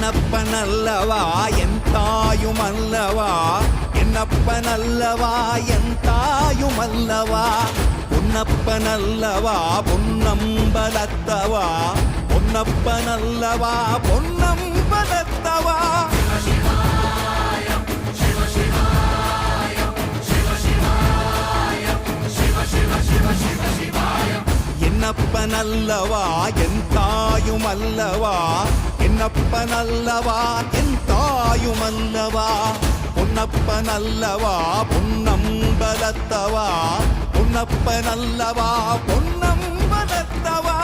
என்னப்பனல்லவா என் தாயுமல்லவா, என்னப்பனல்லவா என் தாயுமல்லவா, பொன்னப்பனல்லவா பொன்னம்பலத்தவா, பொன்னப்பனல்லவா பொன்னம்பலத்தவா. என்னப்பனல்லவா என் தாயுமல்லவா, என்னப்பனல்லவா என் தாயுமல்லவா, பொன்னப்பனல்லவா பொன்னம்பலத்தவா, பொன்னப்பனல்லவா பொன்னம்பலத்தவா.